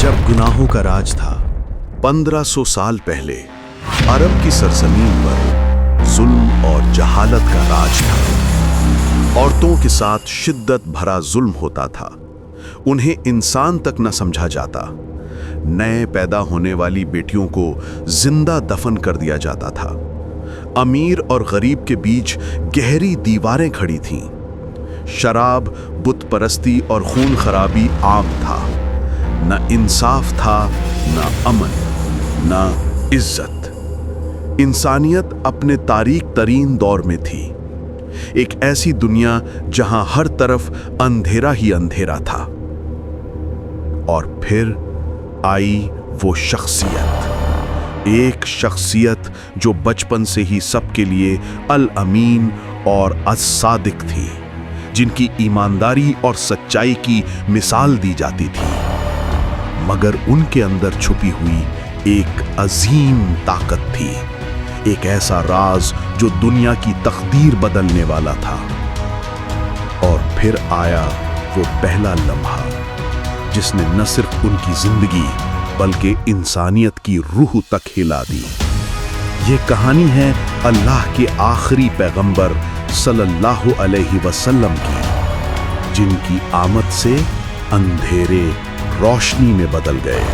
जब गुनाहों का राज था 1500 साल पहले अरब की सरजमीन पर जुल्म और जहालत का राज था। औरतों के साथ शिद्दत भरा जुल्म होता था। उन्हें इंसान तक न समझा जाता। नए पैदा होने वाली बेटियों को जिंदा दफन कर दिया जाता था। अमीर और गरीब के बीच गहरी दीवारें खड़ी थीं। शराब, बुत परस्ती और खून खराबी आम था। न इंसाफ था, न अमन, न इज्जत। इंसानियत अपने तारीक तरीन दौर में थी। एक ऐसी दुनिया जहां हर तरफ अंधेरा ही अंधेरा था। और फिर आई वो शख्सियत, एक शख्सियत जो बचपन से ही सबके लिए अल अमीन और अस-सादिक थी, जिनकी ईमानदारी और सच्चाई की मिसाल दी जाती थी। मगर उनके अंदर छुपी हुई एक अजीम ताकत थी, एक ऐसा राज जो दुनिया की तकदीर बदलने वाला था। और फिर आया वो पहला लम्हा जिसने न सिर्फ उनकी जिंदगी बल्कि इंसानियत की रूह तक हिला दी। ये कहानी है अल्लाह के आखिरी पैगंबर सल्लल्लाहु अलैहि वसल्लम की, जिनकी आमद से अंधेरे रोशनी में बदल गए।